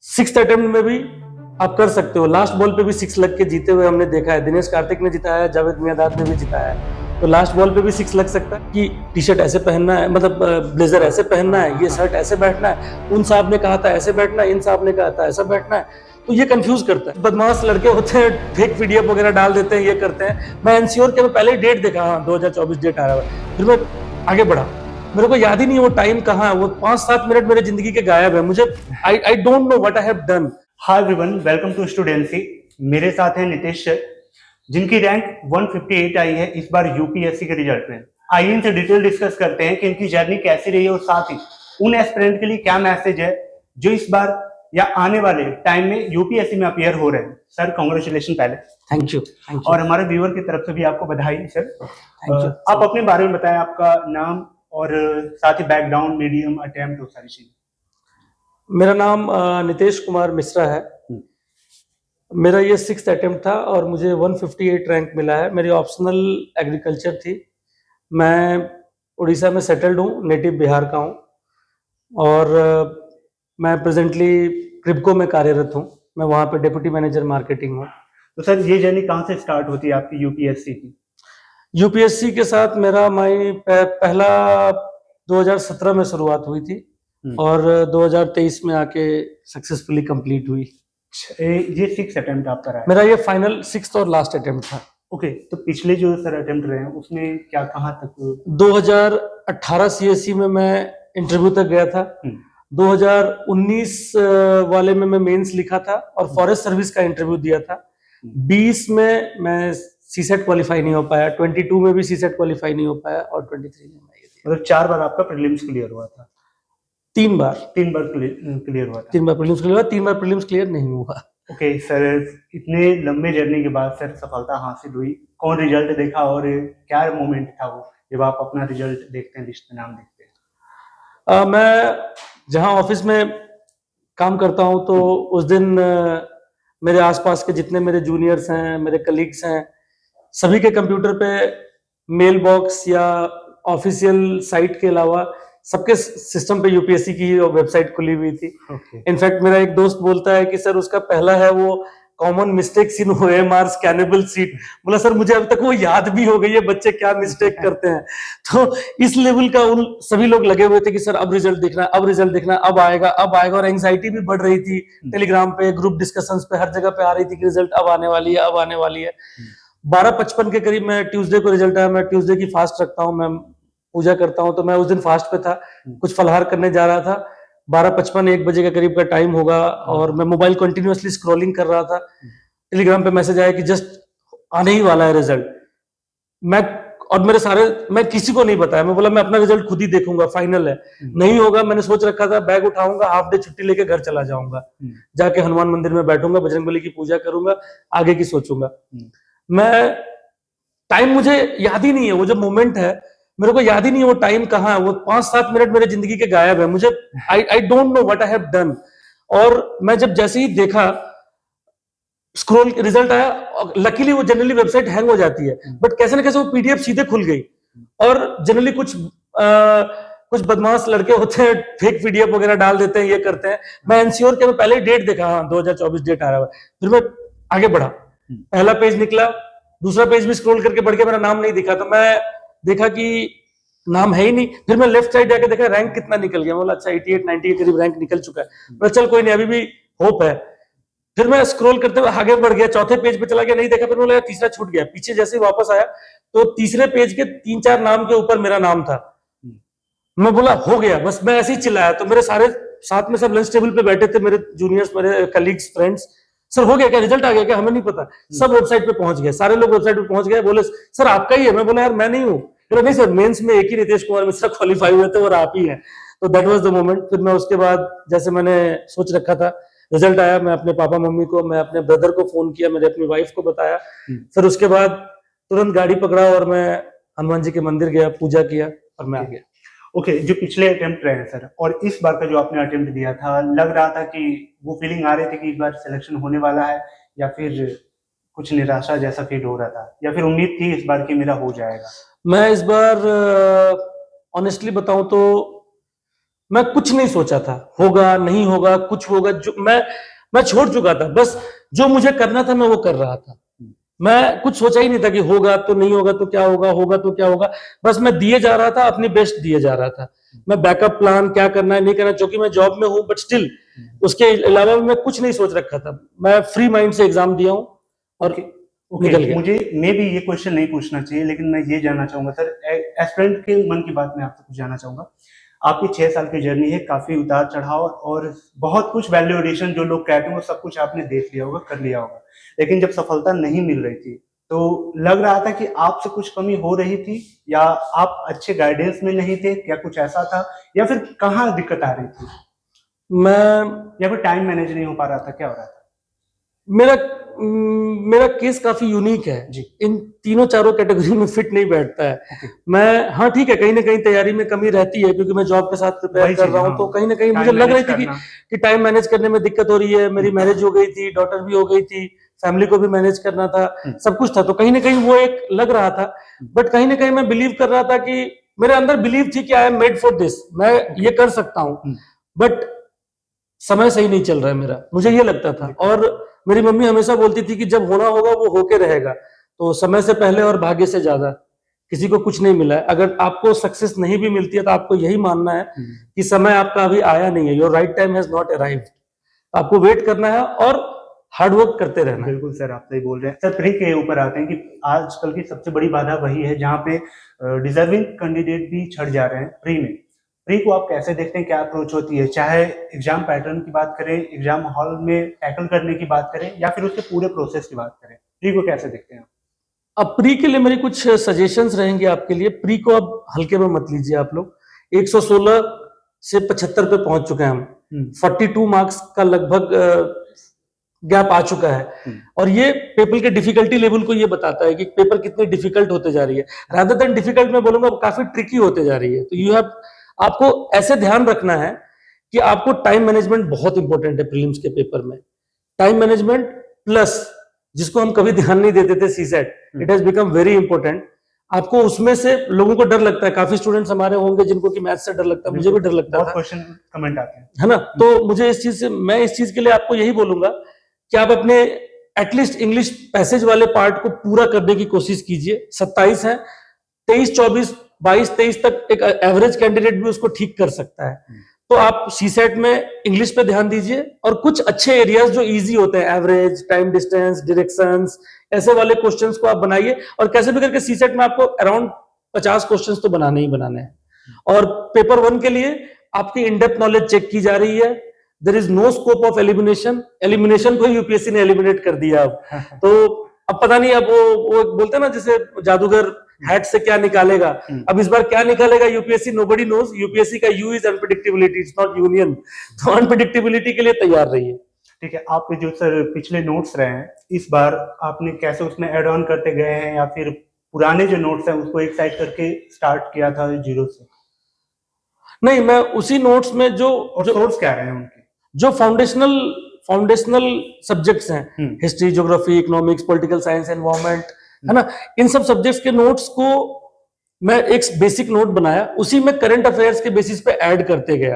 Sixth attempt में भी आप कर सकते हो। लास्ट बॉल पे भी 6 लग के जीते हुए हमने देखा है। दिनेश कार्तिक ने जिताया है, जावेद मियांदाद ने भी जिताया है। तो लास्ट बॉल पे भी 6 लग सकता है कि टी शर्ट ऐसे पहनना है, मतलब ब्लेजर ऐसे पहनना है, ये शर्ट ऐसे बैठना है, उन साहब ने कहा था ऐसे बैठना है, इन साहब ने कहा था ऐसा बैठना है। तो ये कंफ्यूज करता है। बदमाश लड़के होते हैं, फेक पीडीएफ वगैरह डाल देते हैं, ये करते हैं। मैं एनसीओर के पहले ही डेट देखा, हाँ 2024 डेट आ रहा है, फिर मैं आगे बढ़ा। मेरे को याद ही नहीं है वो टाइम कहाँ है, वो 5-7 मिनट मेरे जिंदगी के गायब है। मुझे I don't know what I have done. Hi everyone, welcome to Studency. मेरे साथ हैं नितेश सर, जिनकी रैंक 158 आई है इस बार यूपीएससी के रिजल्ट में। आइए इनसे डिटेल डिस्कस करते हैं कि इनकी जर्नी कैसी रही है और साथ ही उन एस्पिरेंट के लिए क्या मैसेज है जो इस बार या आने वाले टाइम में यूपीएससी में अपीयर हो रहे हैं। सर कांग्रेचुलेशन पहले। Thank you. और हमारे व्यूअर की तरफ से भी आपको बधाई सर। Thank you. आप अपने बारे में बताएं, आपका नाम और साथ ही बैकग्राउंड, मीडियम, अटेम्प्ट और सारी चीजें। मेरा नाम नितेश कुमार मिश्रा है। मेरा ये 6th अटेम्प्ट था और मुझे 158 रैंक मिला है। मेरी ऑप्शनल एग्रीकल्चर थी। मैं उड़ीसा में सेटल्ड हूँ, नेटिव बिहार का हूँ और मैं प्रेजेंटली क्रिप्को में कार्यरत हूँ। मैं वहाँ पे डिप्टी मैनेजर मार्केटिंग हूँ। तो सर ये जर्नी कहाँ से स्टार्ट होती है आपकी यूपीएससी की? यूपीएससी के साथ मेरा पहला 2017 में शुरुआत हुई थी और 2023 में आके सक्सेसफुली कंप्लीट हुई। ये 6 अटेम्प्ट आपका रहा है? मेरा ये फाइनल 6th और लास्ट अटेम्प्ट था। ओके, तो पिछले जो सर अटेम्प्ट रहे हैं उसमें क्या कहाँ तक? 2018 सीएससी में मैं इंटरव्यू तक गया था। 2019 वाले में मैं मेंस लिखा था और फॉरेस्ट सर्विस का इंटरव्यू दिया था। 20 में मैं सीसेट क्वालिफाई नहीं हो पाया, 22 में भी सीसेट क्वालिफाई नहीं हो पाया और 23 में मैं ये दिया। मतलब 4 बार आपका प्रीलिम्स क्लियर हुआ था? 3 बार क्लियर हुआ था। 3 बार प्रीलिम्स क्लियर हुआ, 3 बार प्रीलिम्स क्लियर नहीं हुआ। ओके सर, इतने लंबे जर्नी के बाद सर सफलता हासिल हुई। कौन रिजल्ट देखा और क्या मोमेंट था वो जब आप अपना रिजल्ट देखते हैं, लिस्ट में नाम देखते हैं? मैं जहाँ ऑफिस में काम करता हूँ तो उस दिन मेरे आसपास के जितने मेरे जूनियर्स हैं, मेरे कलीग्स हैं, सभी के कंप्यूटर पे मेल बॉक्स या ऑफिशियल साइट के अलावा सबके सिस्टम पे यूपीएससी की वेबसाइट खुली हुई थी। इनफैक्ट मेरा एक दोस्त बोलता है कि सर उसका पहला है वो common mistakes in OMR scannable seat. बोला सर मुझे अभी तक वो याद भी हो गई है, बच्चे क्या मिस्टेक करते हैं। तो इस लेवल का उन सभी लोग लगे हुए थे कि सर अब रिजल्ट देखना, अब रिजल्ट देखना, अब आएगा अब आएगा। और एंजाइटी भी बढ़ रही थी। टेलीग्राम पे, ग्रुप डिस्कशंस पे, हर जगह पे आ रही थी कि रिजल्ट अब आने वाली है, अब आने वाली है। 12:55 के करीब मैं ट्यूसडे को रिजल्ट आया। मैं ट्यूसडे की फास्ट रखता हूँ, मैं पूजा करता हूँ, तो मैं उस दिन फास्ट पे था, कुछ फलहार करने जा रहा था। 12:55 1 बजे के करीब का टाइम होगा और मैं मोबाइल कंटिन्यूअसली स्क्रॉलिंग कर रहा था। टेलीग्राम पे मैसेज आया कि जस्ट आने ही वाला है रिजल्ट। मैं किसी को नहीं बताया। मैं बोला मैं अपना रिजल्ट खुद ही देखूंगा, फाइनल है। नहीं होगा, मैंने सोच रखा था बैग उठाऊंगा, हाफ डे छुट्टी लेके घर चला जाऊंगा, जाके हनुमान मंदिर में बैठूंगा, बजरंगबली की पूजा करूंगा, आगे की सोचूंगा। मैं टाइम मुझे याद ही नहीं है, वो जो मोमेंट है मेरे को याद ही नहीं है, वो टाइम कहाँ है, वो 5-7 मिनट मेरे जिंदगी के गायब है। मुझे I don't know what I have done. और मैं जब जैसे ही देखा स्क्रॉल रिजल्ट आया, लकीली वो जनरली वेबसाइट हैंग हो जाती है, बट कैसे ना कैसे वो पीडीएफ सीधे खुल गई। और जनरली कुछ बदमाश लड़के होते हैं, फेक पीडीएफ वगैरह डाल देते हैं, ये करते हैं। मैं एनसीओर के पहले ही डेट देखा, हाँ 2024 डेट आ रहा है, फिर मैं आगे बढ़ा। पहला पेज निकला, दूसरा पेज भी स्क्रॉल करके बढ़ के मेरा नाम नहीं दिखा, तो मैं देखा कि नाम है ही नहीं। फिर मैं लेफ्ट साइड जाके देखा रैंक कितना निकल गया। बोला अच्छा 88-90 के करीब रैंक निकल चुका है। चल कोई नहीं, अभी भी होप है। फिर मैं स्क्रॉल करते हुए आगे बढ़ गया, चौथे पेज पे चला गया, नहीं देखा। फिर बोला तीसरा छूट गया। पीछे जैसे ही वापस आया तो तीसरे पेज के 3-4 नाम के ऊपर मेरा नाम था। मैं बोला हो गया, बस मैं ऐसे ही चिल्लाया। तो मेरे सारे साथ में सब लंच टेबल पे बैठे थे, मेरे जूनियर्स, मेरे कलीग्स, फ्रेंड्स। सर हो गया क्या, रिजल्ट आ गया क्या? हमें नहीं पता। सब वेबसाइट पे पहुंच गए, सारे लोग वेबसाइट पे पहुंच गए। बोले सर आपका ही है। मैं बोला यार मैं नहीं हूँ। नहीं सर, मेंस में एक ही नितेश कुमार मिश्रा क्वालिफाई हुए थे और आप ही हैं। तो दैट वाज द मोमेंट। फिर मैं उसके बाद जैसे मैंने सोच रखा था, रिजल्ट आया, मैं अपने पापा मम्मी को, मैं अपने ब्रदर को फोन किया, मैंने अपनी वाइफ को बताया। फिर उसके बाद तुरंत गाड़ी पकड़ा और मैं हनुमान जी के मंदिर गया, पूजा किया और मैं आ गया। ओके, जो पिछले अटेम्प्ट रहे हैं सर और इस बार का जो आपने अटेम्प्ट दिया था, लग रहा था कि वो फीलिंग आ रही थी कि इस बार सिलेक्शन होने वाला है, या फिर कुछ निराशा जैसा फील हो रहा था, या फिर उम्मीद थी इस बार कि मेरा हो जाएगा? मैं इस बार ऑनेस्टली बताऊं तो मैं कुछ नहीं सोचा था, होगा नहीं होगा, कुछ होगा, जो मैं छोड़ चुका था। बस जो मुझे करना था मैं वो कर रहा था। मैं कुछ सोचा ही नहीं था कि होगा तो नहीं होगा तो क्या होगा, होगा तो क्या होगा। बस मैं दिए जा रहा था, अपनी बेस्ट दिए जा रहा था। मैं बैकअप प्लान क्या करना है नहीं करना, क्योंकि मैं जॉब में हूं, बट स्टिल उसके अलावा मैं कुछ नहीं सोच रखा था। मैं फ्री माइंड से एग्जाम दिया हूं और निकल गया। मुझे मे भी ये क्वेश्चन नहीं पूछना चाहिए, लेकिन मैं ये जानना चाहूंगा सर, एस्पिरेंट के मन की बात मैं आपसे कुछ जानना चाहूंगा। आपकी 6 साल की जर्नी है, काफी उतार चढ़ाव और बहुत कुछ वैल्यू एडिशन जो लोग कहते हैं वो सब कुछ आपने देख लिया होगा, कर लिया होगा। लेकिन जब सफलता नहीं मिल रही थी तो लग रहा था कि आपसे कुछ कमी हो रही थी, या आप अच्छे गाइडेंस में नहीं थे, क्या कुछ ऐसा था, या फिर कहाँ दिक्कत आ रही थी, मैं या फिर टाइम मैनेज नहीं हो पा रहा था, क्या हो रहा था? मेरा मेरा केस काफी यूनिक है जी। इन तीनों चारों कैटेगरी में फिट नहीं बैठता है। ओके। मैं हाँ ठीक है, कहीं ना कहीं तैयारी में कमी रहती है, क्योंकि मैं जॉब के साथ प्रिपेयर वही कर चीज, रहा हूँ, हाँ। तो कहीं ना कहीं मुझे टाइम लग रही मैनेज थी करना। कि टाइम मैनेज करने में दिक्कत हो रही है। मेरी मैरिज हो गई थी, डॉटर भी हो गई थी, फैमिली को भी मैनेज करना था, सब कुछ था, तो कहीं ना कहीं वो एक लग रहा था। बट कहीं ना कहीं मैं बिलीव कर रहा था कि मेरे अंदर बिलीव थी कि I am made for this, मैं ये कर सकता हूँ। बट समय सही नहीं चल रहा है मेरा, मुझे ये लगता था। और मेरी मम्मी हमेशा बोलती थी कि जब होना होगा वो होके रहेगा। तो समय से पहले और भाग्य से ज्यादा किसी को कुछ नहीं मिला है। अगर आपको सक्सेस नहीं भी मिलती है तो आपको यही मानना है कि समय आपका अभी आया नहीं है, your right time has not arrived. आपको वेट करना है और हार्डवर्क करते रहना है। बिल्कुल सर, आप सही बोल रहे हैं। सर, प्री के ऊपर आते हैं कि आजकल की सबसे बड़ी बाधा वही है जहाँ पे डिजर्विंग कैंडिडेट भी छट जा रहे हैं प्री में। प्री को आप कैसे देखते हैं, क्या अप्रोच होती है, चाहे एग्जाम पैटर्न की बात करें, एग्जाम हॉल में टैकल करने की बात करें, या फिर उसके पूरे प्रोसेस की बात करें, प्री को कैसे देखते हैं आप? अब प्री के लिए मेरी कुछ सजेशंस रहेंगे आपके लिए। प्री को अब हल्के में मत लीजिए आप लोग। 116 से 75 पे पहुंच चुके हैं हम। 42 मार्क्स का लगभग गैप आ चुका है, और ये पेपर के डिफिकल्टी लेवल को ये बताता है कि पेपर कितनी डिफिकल्ट होते जा रही है। रादर देन डिफिकल्ट मैं बोलूंगा काफी ट्रिकी होते जा रही है। तो यू हैव, आपको ऐसे ध्यान रखना है कि आपको टाइम मैनेजमेंट बहुत इंपॉर्टेंट है प्रीलिम्स के पेपर में। टाइम मैनेजमेंट प्लस, जिसको हम कभी ध्यान नहीं देते थे, CSAT, it has become very important. आपको उसमें से, लोगों को डर लगता है, काफी स्टूडेंट्स हमारे होंगे जिनको कि मैथ्स से डर लगता है, मुझे भी डर लगता बहुत था, क्वेश्चन कमेंट आते हैं, है ना। तो मुझे इस चीज से, मैं इस चीज के लिए आपको यही बोलूंगा कि आप अपने एटलीस्ट इंग्लिश पैसेज वाले पार्ट को पूरा करने की कोशिश कीजिए। 27 है, 23, 24, 22, 23 तक एक एवरेज कैंडिडेट भी उसको ठीक कर सकता है। तो आप सीसेट में इंग्लिश पे ध्यान दीजिए, और कुछ अच्छे एरियाज जो इजी होते हैं, एवरेज, टाइम डिस्टेंस, डायरेक्शंस, ऐसे वाले क्वेश्चंस को आप बनाइए। और कैसे भी करके सीसेट में आपको अराउंड 50 क्वेश्चंस तो बनाने ही बनाने हैं। और पेपर 1 के लिए आपकी इनडेप्थ नॉलेज चेक की जा रही है। There is no scope of elimination. Elimination को यूपीएससी ने एलिमिनेट कर दिया अब। तो अब पता नहीं, अब वो बोलते हैं ना, जैसे जादूगर हैट से क्या निकालेगा, अब इस बार क्या निकालेगा यूपीएससी, नोबडी नोज। यूपीएससी का you is unpredictability, it's not union. तो अनप्रेडिक्टेबिलिटी के लिए तैयार रहिए। ठीक है। आपके जो सर पिछले नोट्स रहे हैं, इस बार आपने कैसे उसमें ऐड ऑन करते गए हैं, या फिर पुराने जो नोट्स हैं उसको एक साइड करके स्टार्ट किया था जीरो से? नहीं, मैं उसी नोट्स में जो सोर्स क्या रहे हैं उनके, जो फाउंडेशनल सब्जेक्ट्स हैं, history, geography, economics, political science, environment, है ना, इन सब सब्जेक्ट्स के नोट्स को मैं एक बेसिक नोट बनाया, उसी में करंट अफेयर्स के बेसिस पे ऐड करते गया।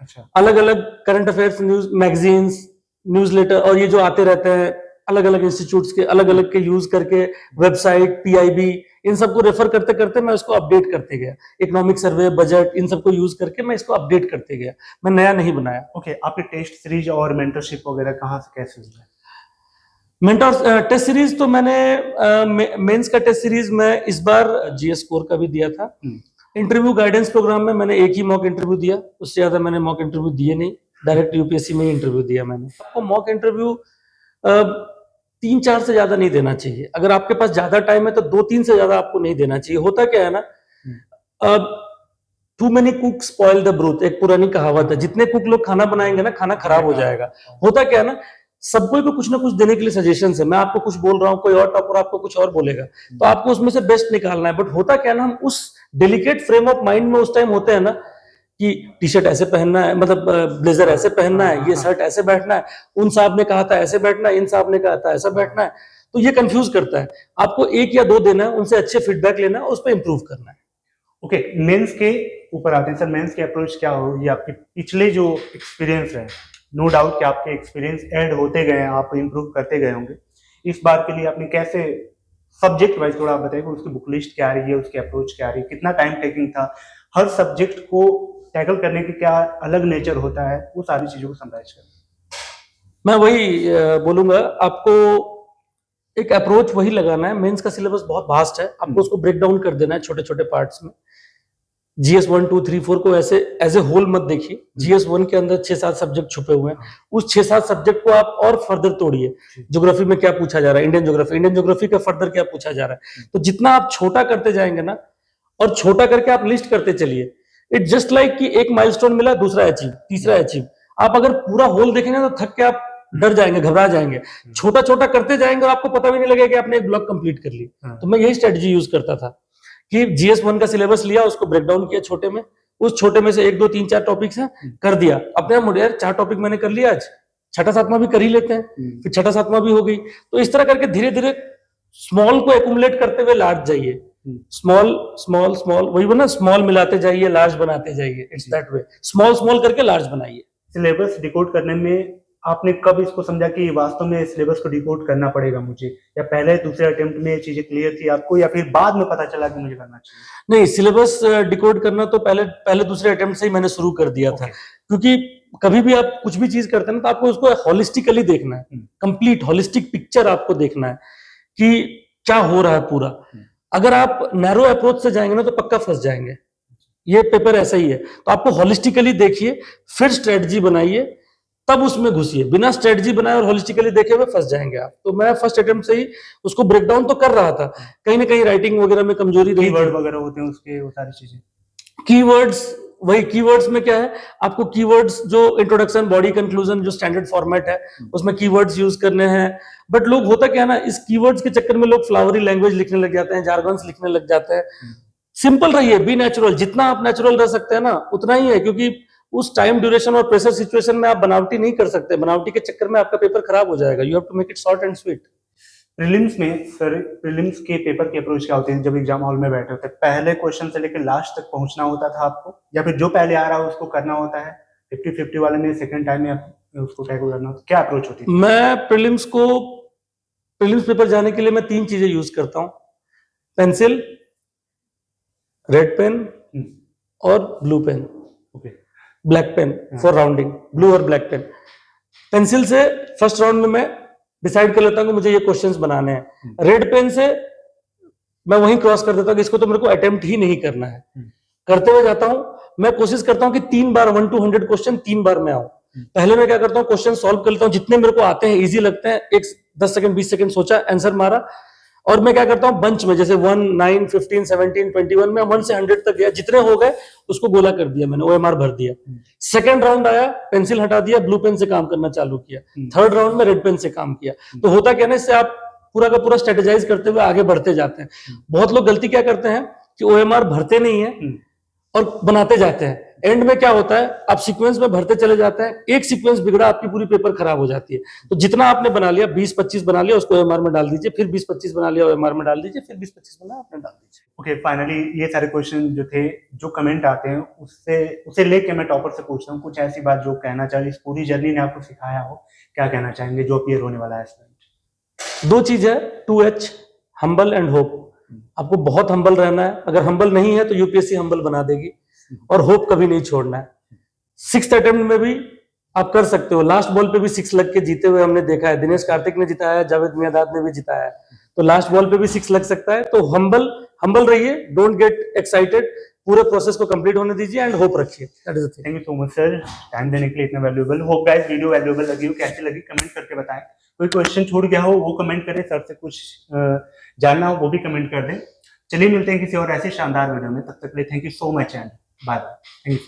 अच्छा। अलग अलग current affairs, news magazines, newsletter, और ये जो आते रहते हैं अलग अलग इंस्टीट्यूट्स के, अलग अलग के यूज करके, वेबसाइट, पीआईबी, इन सबको रेफर करते करते मैं इसको अपडेट करते गया। इकोनॉमिक सर्वे, बजट, इन सबको यूज करके मैं इसको अपडेट करते गया, मैं नया नहीं बनाया। ओके। आपके टेस्ट सीरीज और मेंटरशिप वगैरह कहाँ से कैसे हुई है? मेंटर टेस्ट सीरीज तो मैंने मेंस का टेस्ट सीरीज मैं इस बार जीएस स्कोर का भी दिया था। इंटरव्यू गाइडेंस प्रोग्राम में मैंने एक ही मॉक इंटरव्यू दिया, उससे ज्यादा मैंने मॉक इंटरव्यू दिए नहीं। डायरेक्ट यूपीएससी में ही इंटरव्यू दिया मैंने। आपको मॉक इंटरव्यू 3-4 से ज्यादा नहीं देना चाहिए। अगर आपके पास ज्यादा टाइम है तो 2-3 से ज्यादा आपको नहीं देना चाहिए। होता क्या है ना, too many cook spoil the broth, एक पुरानी कहावत है। जितने कुक लोग खाना बनाएंगे ना, खाना खराब हो जाएगा। होता क्या है ना, सबको को कुछ ना कुछ देने के लिए सजेशन है। मैं आपको कुछ बोल रहा हूँ, कोई और टॉपर आपको कुछ और बोलेगा, तो आपको उसमें से बेस्ट निकालना है। बट होता क्या है ना, हम उस डेलिकेट फ्रेम ऑफ माइंड में उस टाइम होते हैं ना कि टी शर्ट ऐसे पहनना है, मतलब ब्लेजर ऐसे पहनना है, ये शर्ट ऐसे बैठना है, उन साहब ने कहा था ऐसे बैठना है, इन साहब ने कहा था ऐसा बैठना है। तो ये कंफ्यूज करता है। आपको 1 या 2 देना है, उनसे अच्छे फीडबैक लेना है, उस पर इंप्रूव करना है। ओके। मेंस के ऊपर आते हैं सर, मेंस की अप्रोच क्या होगी आपकी पिछले जो एक्सपीरियंस है, नो डाउट कि आपके एक्सपीरियंस ऐड होते गए हैं, आप इम्प्रूव करते गए होंगे। इस बार के लिए आपने कैसे सब्जेक्ट वाइज थोड़ा आप बताइए, उसकी बुक लिस्ट क्या रही है, उसकी अप्रोच क्या रही है, कितना टाइम टेकिंग था, हर सब्जेक्ट को टैकल करने की क्या अलग नेचर होता है, वो सारी चीजों को समराइज करें। मैं वही बोलूंगा आपको, एक अप्रोच वही लगाना है। मेंस का सिलेबस बहुत वास्ट है, आपको उसको ब्रेक डाउन कर देना है छोटे छोटे पार्ट्स में। जीएस 1 2 3 4 को ऐसे एज ए होल मत देखिए। जीएस 1 के अंदर 6-7 सब्जेक्ट छुपे हुए हैं, उस 6-7 सब्जेक्ट को आप और फर्दर तोड़िए। ज्योग्राफी में क्या पूछा जा रहा है, इंडियन ज्योग्राफी का फर्दर क्या पूछा जा रहा है। तो जितना आप छोटा करते जाएंगे ना, और छोटा करके आप लिस्ट करते चलिए, इट जस्ट लाइक कि एक माइलस्टोन मिला, दूसरा अचीव, तीसरा अचीव। आप अगर पूरा होल देखेंगे तो थक के आप डर जाएंगे, घबरा जाएंगे। छोटा छोटा करते जाएंगे और आपको पता भी नहीं लगेगा कि आपने एक ब्लॉक कंप्लीट कर ली। तो मैं यही स्ट्रेटजी यूज करता था कि जीएस 1 का सिलेबस लिया, उसको ब्रेक डाउन किया छोटे में, उस छोटे में से 1 2 3 4 टॉपिक्स हैं, कर दिया। अपने आप यार 4 टॉपिक मैंने कर लिया, आज छठा सातवां भी कर ही लेते हैं, फिर छठा सातवां भी हो गई। तो इस तरह करके धीरे धीरे स्मॉल को एक्यूमुलेट करते हुए लार्ज जाइए। स्मॉल स्मॉल स्मॉल, वही ना, स्मॉल मिलाते जाइए, लार्ज बनाते जाइए। It's that way, small small करके लार्ज बनाइए। सिलेबस डिकोड करने में आपने कब इसको समझा कि वास्तव में सिलेबस को डिकोड करना पड़ेगा मुझे, या पहले दूसरे अटेम्प्ट में ये चीजें क्लियर थी आपको, या फिर बाद में पता चला कि मुझे करना चाहिए? नहीं, सिलेबस डिकोड करना तो पहले दूसरे अटेम्प्ट से ही मैंने शुरू कर दिया था। क्योंकि कभी भी आप कुछ भी चीज करते हैं ना, तो आपको उसको होलिस्टिकली देखना है, कंप्लीट होलिस्टिक पिक्चर आपको देखना है कि क्या हो रहा है पूरा। अगर आप नैरो अप्रोच से जाएंगे ना तो पक्का फंस जाएंगे। ये पेपर ऐसा ही है, तो आपको होलिस्टिकली देखिए, फिर स्ट्रेटजी बनाइए, तब उसमें घुसिए। बिना स्ट्रेटजी बनाए और होलिस्टिकली देखे हुए फंस जाएंगे आप। तो मैं फर्स्ट अटेम्प्ट से ही उसको ब्रेक डाउन तो कर रहा था। कहीं ना कहीं राइटिंग वगैरह में कमजोरी रही, कीवर्ड वगैरह होते हैं उसके, वो सारी चीजें। कीवर्ड्स, वही कीवर्ड्स में क्या है, आपको कीवर्ड्स जो इंट्रोडक्शन, बॉडी, कंक्लूजन, जो स्टैंडर्ड फॉर्मेट है, उसमें कीवर्ड्स यूज करने हैं। बट लोग, होता क्या है ना, इस कीवर्ड्स के चक्कर में लोग फ्लावरी लैंग्वेज लिखने लग जाते हैं, जार्गन्स लिखने लग जाते हैं। सिंपल रहिए, बी नेचुरल। जितना आप नेचुरल रह सकते हैं ना, उतना ही है। क्योंकि उस टाइम ड्यूरेशन और प्रेशर सिचुएशन में आप बनावटी नहीं कर सकते। बनावटी के चक्कर में आपका पेपर खराब हो जाएगा। You have to make it short and sweet. Prelims में सर, प्रीलिम्स के पेपर की अप्रोच क्या होती है? जब एग्जाम हॉल में बैठे होते हैं, पहले क्वेश्चन से लेकर लास्ट तक पहुंचना होता था आपको, या फिर जो पहले आ रहा है उसको करना होता है? 50-50 वाले में सेकंड टाइम में उसको टैकल करना होता है, क्या अप्रोच होती है? मैं प्रीलिम्स पेपर जाने के लिए मैं 3 चीजें यूज करता हूं: पेंसिल, रेड पेन और blue pen. Okay. Black pen for rounding, blue और ब्लैक पेन। पेंसिल से फर्स्ट राउंड में मैं डिसाइड कर लेता हूं कि मुझे ये क्वेश्चंस बनाने हैं। रेड पेन से मैं वहीं क्रॉस कर देता हूं कि इसको तो मेरे को अटेम्प्ट ही नहीं करना है। करते हुए जाता हूं। मैं कोशिश करता हूं कि 3 बार 1 to 100 क्वेश्चन 3 बार में आऊं। पहले मैं क्या करता हूं, क्वेश्चन सॉल्व कर लेता हूं, जितने मेरे को आते हैं, इजी लगते हैं, एक 10 सेकंड 20 सेकंड सोचा, आंसर मारा। और मैं क्या करता हूं, बंच में, जैसे 1 9 15 17 21 में 1 से 100 तक गया, जितने हो गए उसको गोला कर दिया मैंने, ओएमआर भर दिया। सेकंड राउंड आया, पेंसिल हटा दिया, ब्लू पेन से काम करना चालू किया। थर्ड राउंड में रेड पेन से काम किया। तो होता क्या ना, इससे आप पूरा का पूरा स्ट्रेटेजाइज करते हुए आगे बढ़ते जाते हैं। बहुत लोग गलती क्या करते हैं कि ओएमआर भरते नहीं है और बनाते जाते हैं। एंड में क्या होता है, आप सीक्वेंस में भरते चले जाते हैं, एक सीक्वेंस बिगड़ा, आपकी पूरी पेपर खराब हो जाती है। तो जितना आपने बना लिया, 20-25 बना लिया, उसको ओएमआर में डाल दीजिए, फिर 20-25 बना लिया, ओएमआर में डाल दीजिए, फिर 20-25 बना आपने डाल दीजिए। ओके, फाइनली ये सारे क्वेश्चन जो थे, जो कमेंट आते हैं, उसे लेके मैं टॉपर से पूछता हूँ, कुछ ऐसी बात जो कहना चाहिए, इस पूरी जर्नी ने आपको सिखाया हो, क्या कहना चाहेंगे जो अपीयर होने वाला है एस्पिरेंट? 2 चीज है, 2H, हम्बल एंड होप। आपको बहुत हम्बल रहना है। अगर हम्बल नहीं है तो यूपीएससी हम्बल बना देगी। और होप कभी नहीं छोड़ना है। 6th अटेम्प्ट में भी आप कर सकते हो। लास्ट बॉल पे भी 6 लग के जीते हुए हमने देखा है। दिनेश कार्तिक ने जिताया, जावेद मियांदाद ने भी जिताया है। तो लास्ट बॉल पे भी 6 लग सकता है। तो हम्बल रहिए, डोंट गेट एक्साइटेड, पूरे प्रोसेस को कंप्लीट होने दीजिए एंड होप रखिए। That is the thing. Thank you so much sir, time देने के लिए इतना valuable. Hope guys video valuable लगी हो, कैसी लगी कमेंट करके बताएं। कोई क्वेश्चन छूट गया हो वो कमेंट करें, सर से कुछ जानना हो वो भी कमेंट कर दें। चलिए मिलते हैं किसी और ऐसे शानदार वीडियो में, तब तक के लिए thank you so much and bye. Thank you.